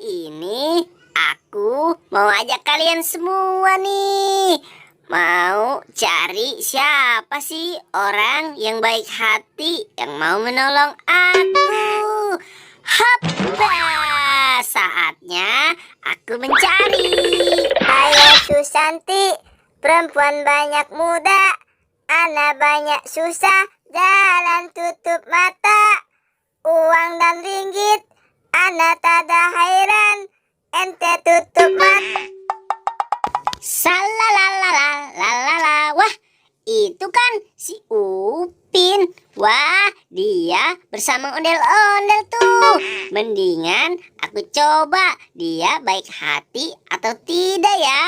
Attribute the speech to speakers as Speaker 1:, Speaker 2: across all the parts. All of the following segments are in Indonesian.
Speaker 1: ini aku mau ajak kalian semua nih. Mau cari siapa sih orang yang baik hati yang mau menolong aku. Hapa, saatnya aku mencari.
Speaker 2: Ayo Susanti, perempuan banyak muda, anak banyak susah, jalan tutup mata, uang dan ringgit, anak tada hairan, ente tutup mata.
Speaker 1: Salalalala, wah itu kan si Upin. Wah, dia bersama ondel-ondel tuh. Mendingan aku coba dia baik hati atau tidak ya.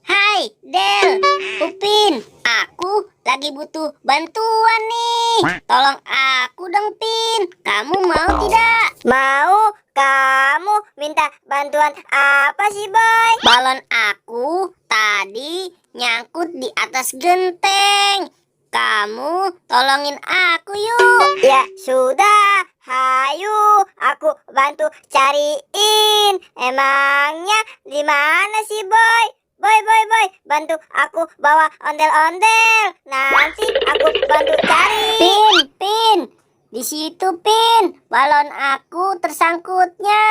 Speaker 1: Hai Del, Upin, aku lagi butuh bantuan nih. Tolong aku dong Pin, kamu mau tidak?
Speaker 2: Mau? Kamu minta bantuan apa sih, Boy?
Speaker 1: Balon aku tadi nyangkut di atas genteng. Kamu tolongin aku yuk.
Speaker 2: Ya sudah, hayu, aku bantu cariin. Emangnya di mana sih, Boy? Boy, bantu aku bawa ondel-ondel. Nanti aku bantu cari.
Speaker 1: Pin, di situ Pin, balon aku tersangkutnya.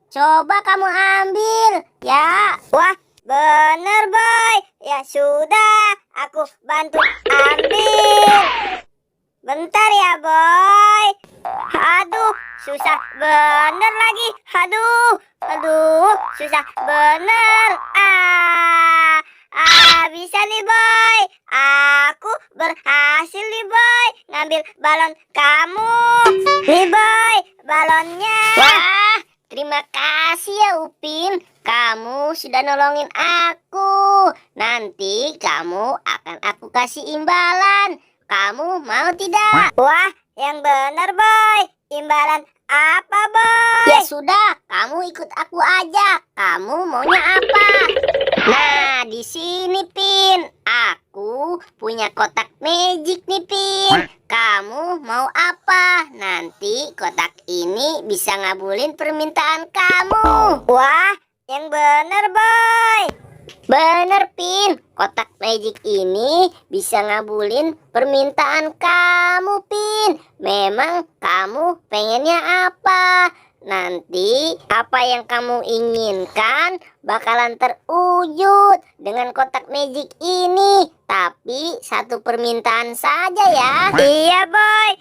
Speaker 1: Coba kamu ambil, ya.
Speaker 2: Wah, bener, Boy. Ya sudah, aku bantu ambil. Bentar ya, Boy. Aduh, susah bener lagi. Aduh, susah bener. Bisa nih, Boy. Aku berhasil nih, Boy, ngambil balon kamu. Nih, Boy, balonnya.
Speaker 1: Wah, terima kasih ya Upin. Kamu sudah nolongin aku. Nanti kamu akan aku kasih imbalan. Kamu mau tidak?
Speaker 2: Wah, yang bener, Boy. Imbalan apa, Boy?
Speaker 1: Ya sudah, kamu ikut aku aja. Kamu maunya apa? Nah, di sini Pin. Aku punya kotak magic nih Pin. Kamu mau apa? Nanti kotak ini bisa ngabulin permintaan kamu.
Speaker 2: Wah, yang bener, Boy.
Speaker 1: Bener Pin, kotak magic ini bisa ngabulin permintaan kamu Pin. Memang kamu pengennya apa? Nanti apa yang kamu inginkan bakalan terwujud dengan kotak magic ini. Tapi satu permintaan saja ya.
Speaker 2: Iya, Boy.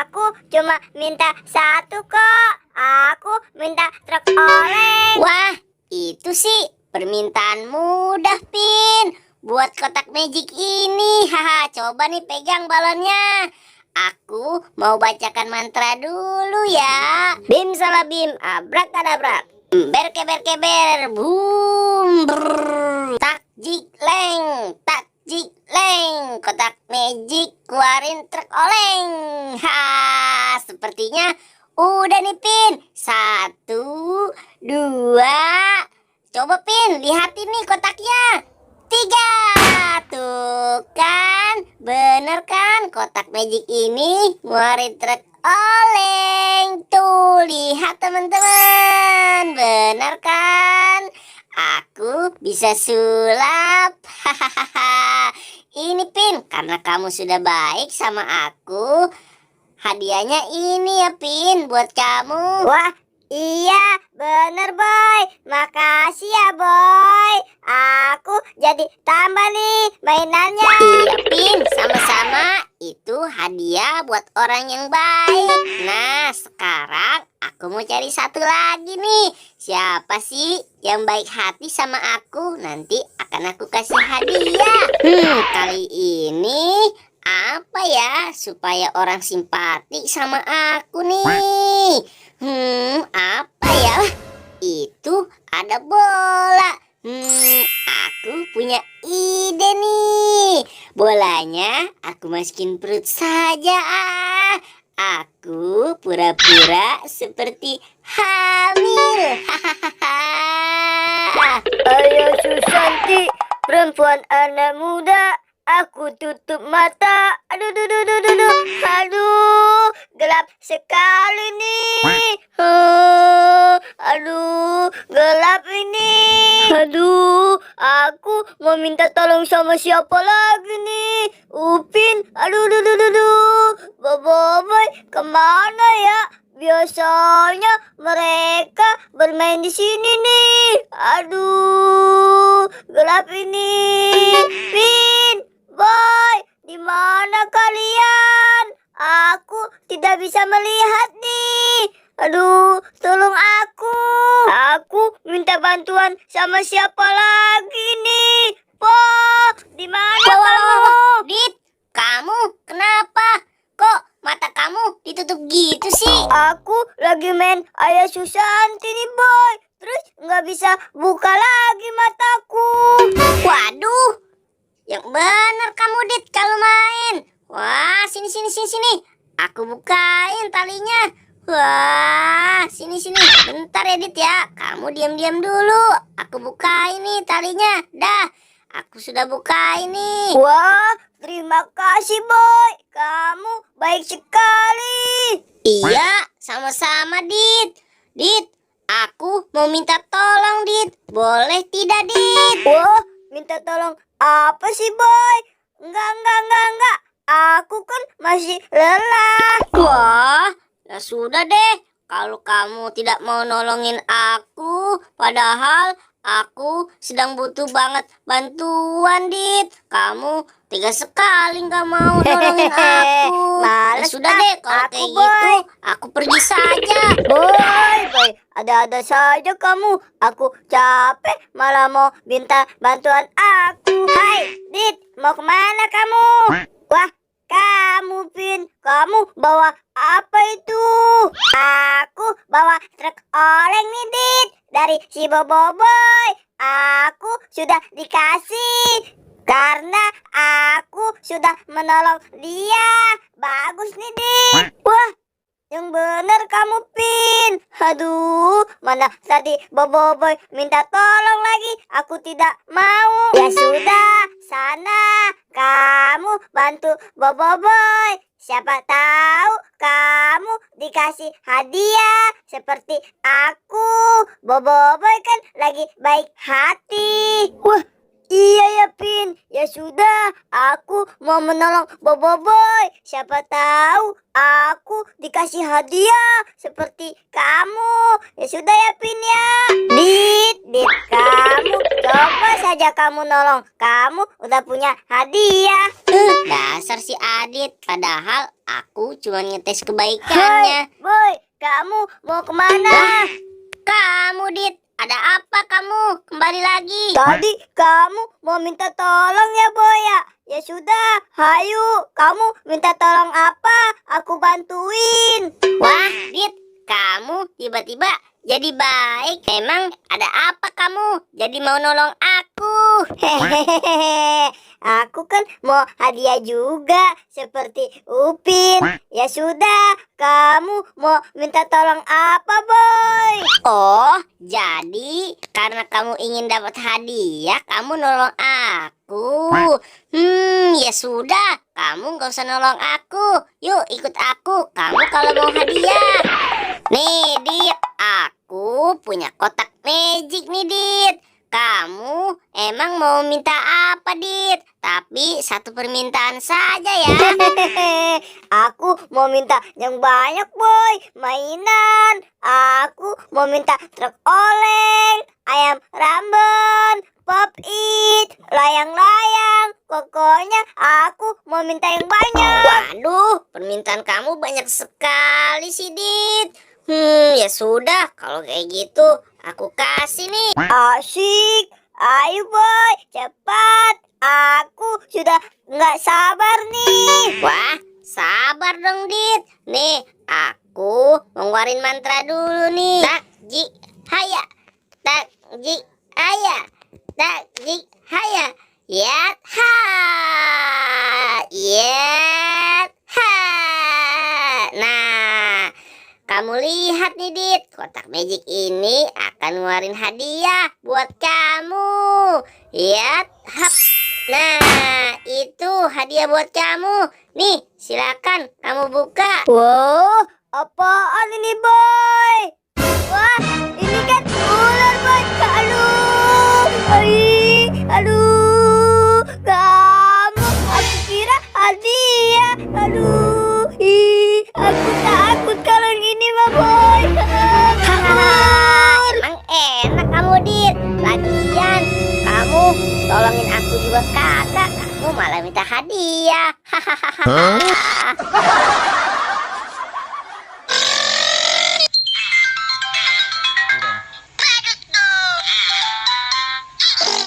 Speaker 2: Aku cuma minta satu kok. Aku minta truk oleng.
Speaker 1: Wah, itu sih permintaan mudah, Pin. Buat kotak magic ini. Haha, coba nih pegang balonnya. Aku mau bacakan mantra dulu ya. Bim salah bim, abrakadabrak. Berkeber-keber, boom, brrr. Tak jik leng. Kotak magic keluarin truk oleng. Ha, sepertinya udah nih, Pin. 1, 2. Coba Pin, lihat ini kotaknya. 3. Tuh kan, bener kan kotak magic ini ngeluarin truk oleng. Tuh, lihat teman-teman. Bener kan? Aku bisa sulap. Hahaha. Ini Pin, karena kamu sudah baik sama aku. Hadiahnya ini ya Pin, buat kamu.
Speaker 2: Wah, iya, bener, Boy. Makasih ya, Boy. Aku jadi tambah nih mainannya.
Speaker 1: Iya Pin, sama-sama. Itu hadiah buat orang yang baik. Nah, sekarang aku mau cari satu lagi nih. Siapa sih yang baik hati sama aku? Nanti akan aku kasih hadiah. Kali ini apa ya supaya orang simpati sama aku nih? Apa ya? Itu ada bola. Aku punya ide nih. Bolanya aku masukin perut saja. Aku pura-pura seperti hamil.
Speaker 2: Ayo Susanti, perempuan anak muda. Aku tutup mata. Aduh, gelap sekali nih. Aduh, gelap ini. Aduh, aku mau minta tolong sama siapa lagi nih? Upin, aduh. Boboiboy, kemana ya? Biasanya mereka bermain di sini nih. Aduh, gelap ini. Pin, Boy, di mana kalian? Aku tidak bisa melihat nih. Aduh, tolong aku. Aku minta bantuan sama siapa lagi nih? Po, di mana kamu?
Speaker 1: Dit, kamu kenapa? Kok mata kamu ditutup gitu sih?
Speaker 2: Aku lagi main Ayah Susanti nih, Boy. Terus nggak bisa buka lagi mataku.
Speaker 1: Waduh, yang benar kamu Dit kalau main. Wah, sini. Aku bukain talinya. Wah, sini. Bentar ya Dit ya. Kamu diam-diam dulu. Aku bukain nih talinya. Dah, aku sudah bukain nih.
Speaker 2: Wah, terima kasih, Boy. Kamu baik sekali.
Speaker 1: Iya, sama-sama Dit. Dit, aku mau minta tolong Dit. Boleh tidak Dit?
Speaker 2: Wah, minta tolong apa sih, Boy? Enggak. Aku kan masih lelah.
Speaker 1: Wah, ya sudah deh. Kalau kamu tidak mau nolongin aku, padahal aku sedang butuh banget bantuan, Dit. Kamu tega sekali nggak mau nolongin aku. Ya
Speaker 2: Males
Speaker 1: sudah deh, kalau
Speaker 2: aku,
Speaker 1: kayak
Speaker 2: Boy.
Speaker 1: gitu, aku pergi saja.
Speaker 2: Boy, ada-ada saja kamu. Aku capek malah mau minta bantuan aku. Hai, Dit, mau kemana kamu? Wah, kamu Pin, kamu bawa apa itu? Aku bawa truk oleng nih, Dit, dari si Boboiboy. Aku sudah dikasih karena aku sudah menolong dia. Bagus nih, Dit. Wah, yang benar kamu Pin. Aduh, mana tadi Boboiboy minta tolong lagi. Aku tidak mau. Ya sudah, sana kamu bantu Boboiboy. Siapa tahu kamu dikasih hadiah seperti aku. Boboiboy kan lagi baik hati. Wah, iya ya Pin. Ya sudah, aku mau menolong Boboiboy. Siapa tahu aku dikasih hadiah seperti kamu. Ya sudah ya Pin ya. Dit, kamu coba saja kamu nolong. Kamu udah punya hadiah.
Speaker 1: Dasar si Adit, padahal aku cuma ngetes kebaikannya.
Speaker 2: Hai, Boy, kamu mau kemana?
Speaker 1: Kamu Dit, ada apa kamu? Kembali lagi.
Speaker 2: Tadi kamu mau minta tolong ya, Boy ya? Ya sudah, hayu. Kamu minta tolong apa? Aku bantuin.
Speaker 1: Wah, Dit, kamu tiba-tiba jadi baik. Emang ada apa kamu? Jadi mau nolong aku?
Speaker 2: Hehehe, aku kan mau hadiah juga seperti Upin. Ya sudah, kamu mau minta tolong apa, Boy?
Speaker 1: Oh, jadi karena kamu ingin dapat hadiah, kamu nolong aku. Ya sudah, kamu gak usah nolong aku. Yuk ikut aku, kamu kalau mau hadiah. Nih, Dit, aku punya kotak magic nih, Dit. Kamu emang mau minta apa, Dit? Tapi satu permintaan saja ya.
Speaker 2: Aku mau minta yang banyak, Boy. Mainan. Aku mau minta truk oleng, ayam ramben, pop it, layang-layang. Pokoknya aku mau minta yang banyak.
Speaker 1: Waduh, permintaan kamu banyak sekali sih, Dit. Ya sudah, kalau kayak gitu aku kasih nih.
Speaker 2: Asik. Ayo, Boy, cepat. Aku sudah nggak sabar nih.
Speaker 1: Wah, sabar dong, Dit. Nih, aku mengeluarin mantra dulu nih. Takji haya, takji haya, takji haya. Yat ha, yat ha. Nah, kamu lihat nih, Dit, kotak magic ini akan ngeluarin hadiah buat kamu. Yat hap. Nah, itu hadiah buat kamu. Nih, silakan kamu buka.
Speaker 2: Wow, apaan ini, Boy? Wah, ini Ini kan ular boy. Aduh, kamu. Aku kira hadiah. Aduh, aku takut kalau gini mah boy.
Speaker 1: Emang enak kamu, Dit. Lagian kamu tolongin aku juga kagak. Kamu malah minta hadiah. Hahaha.